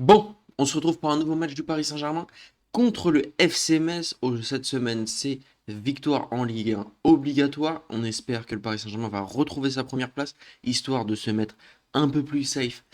Bon, on se retrouve pour un nouveau match du Paris Saint-Germain contre le FC Metz. Cette semaine, c'est victoire en Ligue 1 obligatoire. On espère que le Paris Saint-Germain va retrouver sa première place, histoire de se mettre un peu plus safe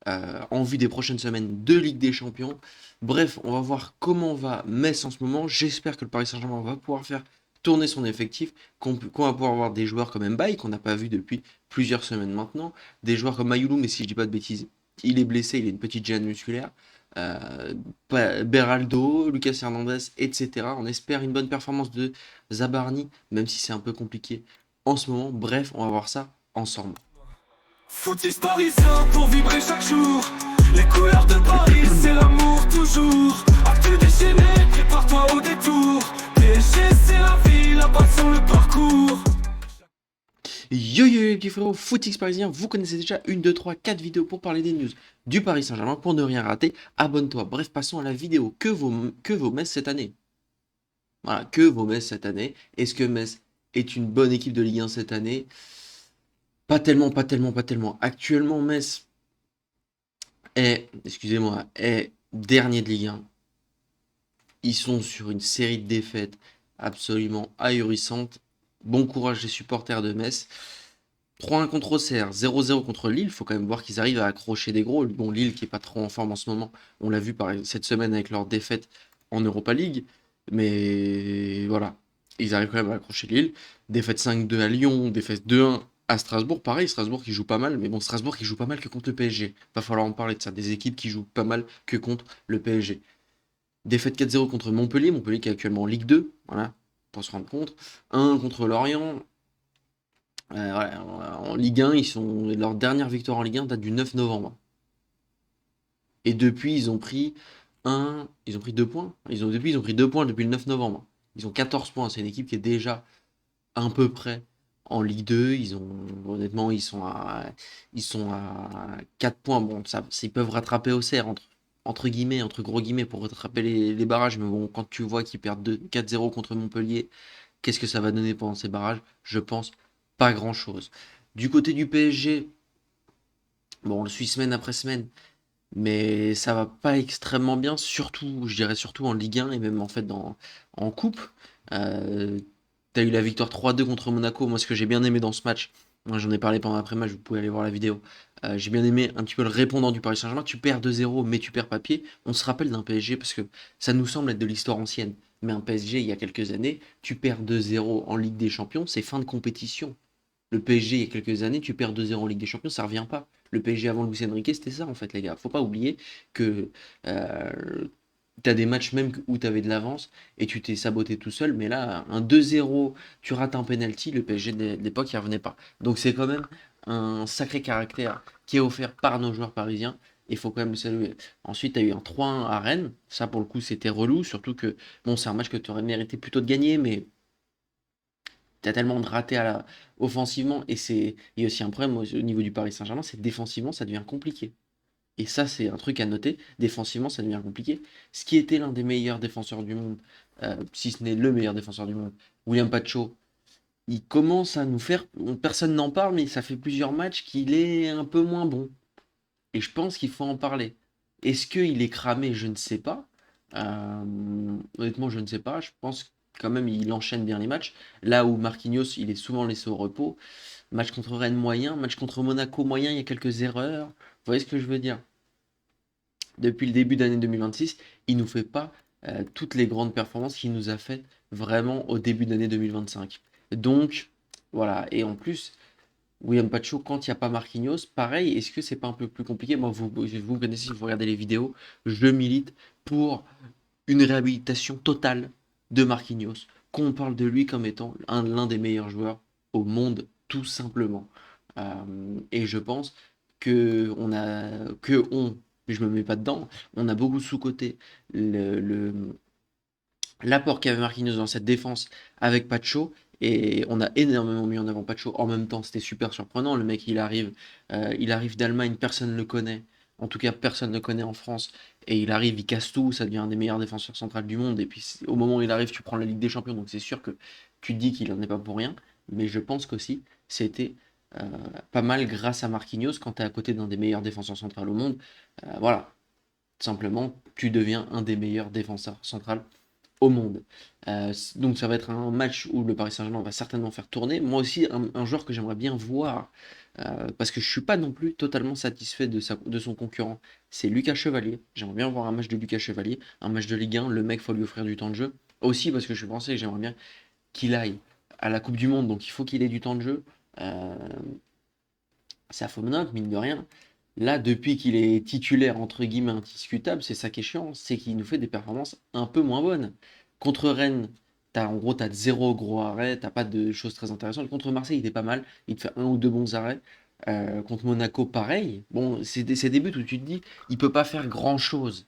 en vue des prochaines semaines de Ligue des Champions. Bref, on va voir comment va Metz en ce moment. J'espère que le Paris Saint-Germain va pouvoir faire tourner son effectif, qu'on va pouvoir avoir des joueurs comme Mbaye, qu'on n'a pas vu depuis plusieurs semaines maintenant, des joueurs comme Mayoulou, mais si je dis pas de bêtises, il est blessé, il a une petite gêne musculaire. Euh, Beraldo, Lucas Hernandez, etc. On espère une bonne performance de Zabarni, même si c'est un peu compliqué en ce moment. Bref, on va voir ça ensemble. Footiste parisien pour vibrer chaque jour. Les couleurs de Paris, c'est l'amour toujours. Actu déchaîné, prépare-toi au détour. PSG, c'est la vie, la passion, le parcours. Yo yo les petits frérots, footix parisien, vous connaissez déjà une, 2, 3, 4 vidéos pour parler des news du Paris Saint-Germain. Pour ne rien rater, abonne-toi. Bref, passons à la vidéo. Que vaut Metz cette année? Voilà, que vaut Metz cette année? Est-ce que Metz est une bonne équipe de Ligue 1 cette année? Pas tellement, pas tellement, pas tellement. Actuellement, Metz est dernier de Ligue 1. Ils sont sur une série de défaites absolument ahurissantes. Bon courage les supporters de Metz. 3-1 contre Auxerre, 0-0 contre Lille. Il faut quand même voir qu'ils arrivent à accrocher des gros. Bon, Lille qui est pas trop en forme en ce moment, on l'a vu cette semaine avec leur défaite en Europa League. Mais voilà, ils arrivent quand même à accrocher Lille. Défaite 5-2 à Lyon, défaite 2-1 à Strasbourg. Pareil, Strasbourg qui joue pas mal. Mais bon, Strasbourg qui joue pas mal que contre le PSG. Va falloir en parler de ça. Des équipes qui jouent pas mal que contre le PSG. Défaite 4-0 contre Montpellier. Montpellier qui est actuellement en Ligue 2. Voilà, pour se rendre compte. 1 contre Lorient. Voilà, en Ligue 1, leur dernière victoire en Ligue 1 date du 9 novembre. Et depuis, ils ont pris 2 points. Depuis, ils ont pris 2 points depuis le 9 novembre. Ils ont 14 points. C'est une équipe qui est déjà à peu près en Ligue 2. Honnêtement, ils sont à 4 points. Bon, ils peuvent rattraper Auxerre entre guillemets, entre gros guillemets, pour rattraper les barrages. Mais bon, quand tu vois qu'ils perdent 4-0 contre Montpellier, qu'est-ce que ça va donner pendant ces barrages? Je pense pas grand-chose. Du côté du PSG, bon, on le suit semaine après semaine, mais ça va pas extrêmement bien, surtout, je dirais surtout en Ligue 1 et même en fait en Coupe. Euh, T'as eu la victoire 3-2 contre Monaco. Moi, ce que j'ai bien aimé dans ce match, moi j'en ai parlé pendant l'après-match, vous pouvez aller voir la vidéo. J'ai bien aimé un petit peu le répondant du Paris Saint-Germain. Tu perds 2-0, mais tu perds papier. On se rappelle d'un PSG parce que ça nous semble être de l'histoire ancienne. Mais un PSG, il y a quelques années, tu perds 2-0 en Ligue des Champions, c'est fin de compétition. Le PSG, il y a quelques années, tu perds 2-0 en Ligue des Champions, ça revient pas. Le PSG avant Luis Enrique, c'était ça en fait, les gars. Faut pas oublier que tu as des matchs même où tu avais de l'avance et tu t'es saboté tout seul. Mais là, un 2-0, tu rates un penalty, le PSG de l'époque, il revenait pas. Donc c'est quand même un sacré caractère qui est offert par nos joueurs parisiens. Il faut quand même le saluer. Ensuite, tu as eu un 3-1 à Rennes. Ça, pour le coup, c'était relou. Surtout que, bon, c'est un match que tu aurais mérité plutôt de gagner, mais t'as tellement de ratés offensivement, et il y a aussi un problème au niveau du Paris Saint-Germain, c'est que défensivement, ça devient compliqué. Et ça, c'est un truc à noter. Défensivement, ça devient compliqué. Ce qui était l'un des meilleurs défenseurs du monde, si ce n'est le meilleur défenseur du monde, William Pacho, il commence à nous faire. Personne n'en parle, mais ça fait plusieurs matchs qu'il est un peu moins bon. Et je pense qu'il faut en parler. Est-ce qu'il est cramé? Je ne sais pas. Honnêtement, je ne sais pas. Je pense quand même il enchaîne bien les matchs. Là où Marquinhos, il est souvent laissé au repos. Match contre Rennes moyen, match contre Monaco moyen, il y a quelques erreurs. Vous voyez ce que je veux dire? Depuis le début d'année 2026, il ne nous fait pas toutes les grandes performances qu'il nous a fait vraiment au début d'année 2025. Donc, voilà. Et en plus, William Pacho, quand il n'y a pas Marquinhos, pareil, est-ce que c'est pas un peu plus compliqué? Moi, vous connaissez, si vous regardez les vidéos, je milite pour une réhabilitation totale de Marquinhos, qu'on parle de lui comme étant l'un des meilleurs joueurs au monde, tout simplement. Et je pense je me mets pas dedans, on a beaucoup sous-coté l'apport qu'avait Marquinhos dans cette défense avec Pacho. Et on a énormément mis en avant Pacho. En même temps, c'était super surprenant. Le mec, il arrive d'Allemagne, personne ne le connaît. En tout cas, personne ne le connaît en France. Et il arrive, il casse tout. Ça devient un des meilleurs défenseurs centrales du monde. Et puis, au moment où il arrive, tu prends la Ligue des Champions. Donc, c'est sûr que tu te dis qu'il n'en est pas pour rien. Mais je pense qu'aussi, c'était euh, pas mal grâce à Marquinhos quand tu es à côté d'un des meilleurs défenseurs centrales au monde. Voilà. simplement, tu deviens un des meilleurs défenseurs centrales au monde. Donc ça va être un match où le Paris Saint-Germain va certainement faire tourner. Moi aussi, un joueur que j'aimerais bien voir, parce que je suis pas non plus totalement satisfait de son concurrent, c'est Lucas Chevalier. J'aimerais bien voir un match de Lucas Chevalier, un match de Ligue 1, le mec, faut lui offrir du temps de jeu. Aussi parce que je suis français et j'aimerais bien qu'il aille à la Coupe du Monde, donc il faut qu'il ait du temps de jeu. Euh, Ça fomenante, mine de rien. Là, depuis qu'il est titulaire, entre guillemets, indiscutable, c'est ça qui est chiant, c'est qu'il nous fait des performances un peu moins bonnes. Contre Rennes, en gros, t'as zéro gros arrêt, t'as pas de choses très intéressantes. Contre Marseille, il était pas mal, il te fait un ou deux bons arrêts. Contre Monaco, pareil. Bon, c'est des buts où tu te dis, il peut pas faire grand-chose.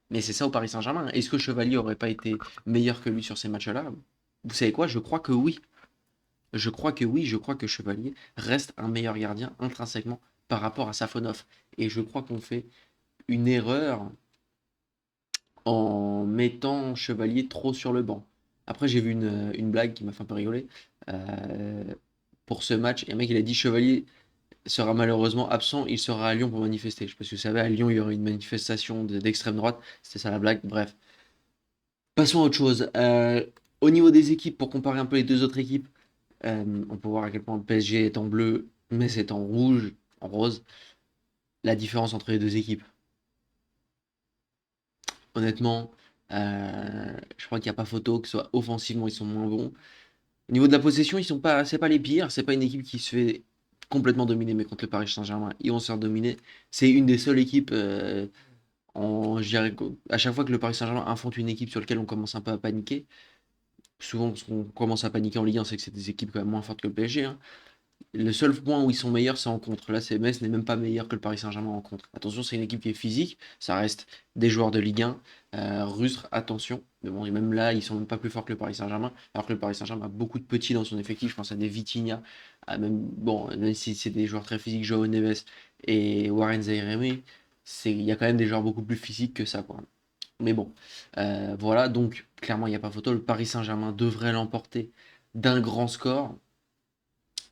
Mais c'est ça au Paris Saint-Germain. Est-ce que Chevalier aurait pas été meilleur que lui sur ces matchs-là? Vous savez quoi? Je crois que oui. Je crois que oui, je crois que Chevalier reste un meilleur gardien intrinsèquement par rapport à Safonov. Et je crois qu'on fait une erreur en mettant Chevalier trop sur le banc. Après, j'ai vu une blague qui m'a fait un peu rigoler. Euh, pour ce match, et un mec il a dit Chevalier sera malheureusement absent, il sera à Lyon pour manifester. Je sais pas si vous savez, à Lyon il y aurait une manifestation d'extrême droite, c'était ça la blague, bref. Passons à autre chose. Au niveau des équipes, pour comparer un peu les deux autres équipes, on peut voir à quel point le PSG est en bleu, mais c'est en rouge, en rose. La différence entre les deux équipes. Honnêtement, je crois qu'il n'y a pas photo, que ce soit offensivement, ils sont moins bons. Au niveau de la possession, ils sont pas, c'est pas les pires. C'est pas une équipe qui se fait complètement dominer, mais contre le Paris Saint-Germain, ils vont se faire dominer. C'est une des seules équipes, je dirais, à chaque fois que le Paris Saint-Germain affronte une équipe sur laquelle on commence un peu à paniquer, souvent, ce qu'on commence à paniquer en Ligue 1, c'est que c'est des équipes quand même moins fortes que le PSG, hein. Le seul point où ils sont meilleurs, c'est en contre. Là, c'est Metz n'est même pas meilleur que le Paris Saint-Germain en contre. Attention, c'est une équipe qui est physique. Ça reste des joueurs de Ligue 1. Rustre, attention. Mais bon, et même là, ils sont même pas plus forts que le Paris Saint-Germain. Alors que le Paris Saint-Germain a beaucoup de petits dans son effectif. Je pense à des Vitinha. Même, bon, même si c'est des joueurs très physiques, Joao Neves et Warren Zaïre-Emery, il y a quand même des joueurs beaucoup plus physiques que ça, quoi. Mais bon, voilà. Donc, clairement, il n'y a pas photo. Le Paris Saint-Germain devrait l'emporter d'un grand score.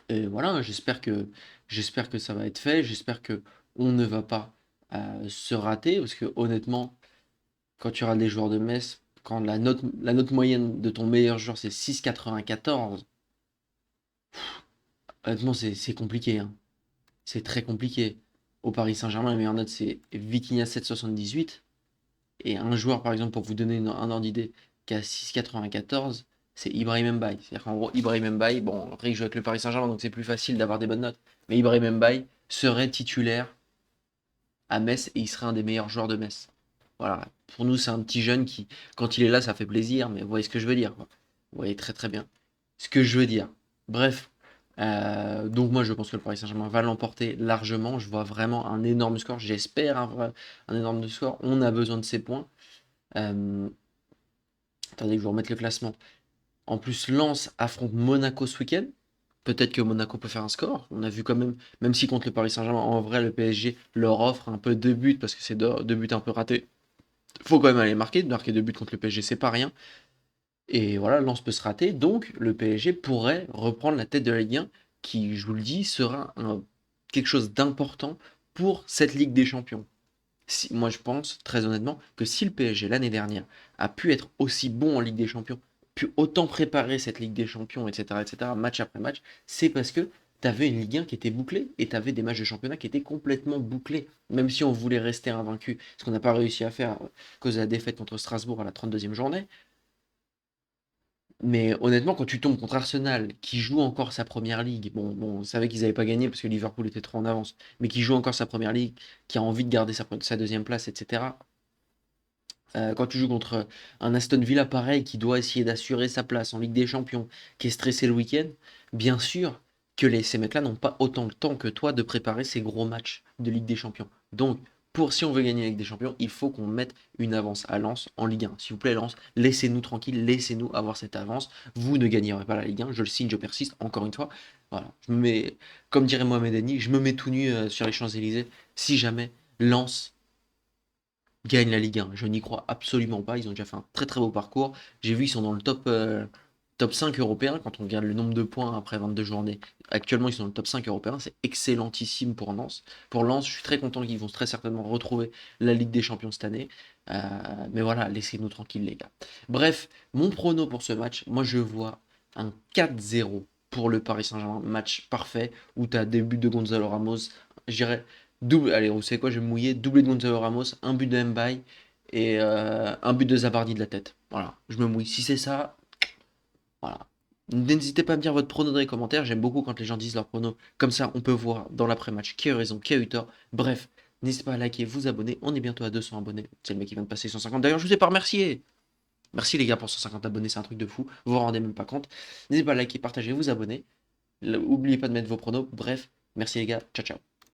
Et voilà, j'espère que ça va être fait. J'espère que on ne va pas se rater. Parce que honnêtement, quand tu auras des joueurs de Metz, quand la note moyenne de ton meilleur joueur c'est 6,94, honnêtement c'est compliqué, hein. C'est très compliqué. Au Paris Saint-Germain, la meilleure note c'est Vitinha 7,78. Et un joueur, par exemple, pour vous donner un ordre d'idée, qui a 6,94, c'est Ibrahim Mbaye. C'est-à-dire qu'en gros, Ibrahim Mbaye, bon, après il joue avec le Paris Saint-Germain, donc c'est plus facile d'avoir des bonnes notes. Mais Ibrahim Mbaye serait titulaire à Metz et il serait un des meilleurs joueurs de Metz. Voilà. Pour nous, c'est un petit jeune qui, quand il est là, ça fait plaisir, mais vous voyez ce que je veux dire, quoi. Vous voyez très très bien ce que je veux dire. Bref. Donc moi je pense que le Paris Saint-Germain va l'emporter largement. Je vois vraiment un énorme score. J'espère un énorme score. On a besoin de ces points. Euh, Attendez, je vais remettre le classement. En plus, Lens affronte Monaco ce week-end. Peut-être que Monaco peut faire un score. On a vu quand même, même si contre le Paris Saint-Germain, en vrai, le PSG leur offre un peu deux buts parce que c'est deux buts un peu ratés. Faut quand même aller marquer. Marquer deux buts contre le PSG, c'est pas rien. Et voilà, Lens peut se rater. Donc, le PSG pourrait reprendre la tête de la Ligue 1, qui, je vous le dis, sera quelque chose d'important pour cette Ligue des Champions. Moi, je pense, très honnêtement, que si le PSG, l'année dernière, a pu être aussi bon en Ligue des Champions, pu autant préparer cette Ligue des Champions, etc., match après match, c'est parce que tu avais une Ligue 1 qui était bouclée et tu avais des matchs de championnat qui étaient complètement bouclés. Même si on voulait rester invaincu, ce qu'on n'a pas réussi à faire à cause de la défaite contre Strasbourg à la 32e journée. Mais honnêtement, quand tu tombes contre Arsenal, qui joue encore sa première ligue, bon, on savait qu'ils n'avaient pas gagné parce que Liverpool était trop en avance, mais qui joue encore sa première ligue, qui a envie de garder sa deuxième place, etc. Quand tu joues contre un Aston Villa pareil, qui doit essayer d'assurer sa place en Ligue des Champions, qui est stressé le week-end, bien sûr que ces mecs-là n'ont pas autant le temps que toi de préparer ces gros matchs de Ligue des Champions. Donc, si on veut gagner la Ligue des Champions, il faut qu'on mette une avance à Lens en Ligue 1. S'il vous plaît, Lens, laissez-nous tranquille, laissez-nous avoir cette avance. Vous ne gagnerez pas la Ligue 1, je le signe, je persiste, encore une fois. Voilà, je me mets, comme dirait Mohamed Eni, je me mets tout nu sur les Champs-Élysées si jamais Lens gagne la Ligue 1. Je n'y crois absolument pas. Ils ont déjà fait un très très beau parcours. J'ai vu, ils sont dans le top, top 5 européen, quand on regarde le nombre de points après 22 journées, actuellement ils sont dans le top 5 européen, c'est excellentissime pour Lens. Pour Lens, je suis très content qu'ils vont très certainement retrouver la Ligue des Champions cette année. Euh, mais voilà, laissez-nous tranquilles les gars. Bref, mon prono pour ce match, moi je vois un 4-0 pour le Paris Saint-Germain, match parfait, où tu as des buts de Gonzalo Ramos, je dirais double, allez, vous savez quoi, je vais me mouiller, doublé de Gonzalo Ramos, un but de Mbaye et un but de Zabardi de la tête. Voilà, je me mouille. Si c'est ça, voilà. N'hésitez pas à me dire votre prono dans les commentaires. J'aime beaucoup quand les gens disent leur prono. Comme ça, on peut voir dans l'après-match qui a eu raison, qui a eu tort. Bref, n'hésitez pas à liker, vous abonner. On est bientôt à 200 abonnés. C'est le mec qui vient de passer 150. D'ailleurs, je vous ai pas remercié. Merci les gars pour 150 abonnés, c'est un truc de fou. Vous vous rendez même pas compte. N'hésitez pas à liker, partager, vous abonner. N'oubliez pas de mettre vos pronos. Bref, merci les gars. Ciao, ciao.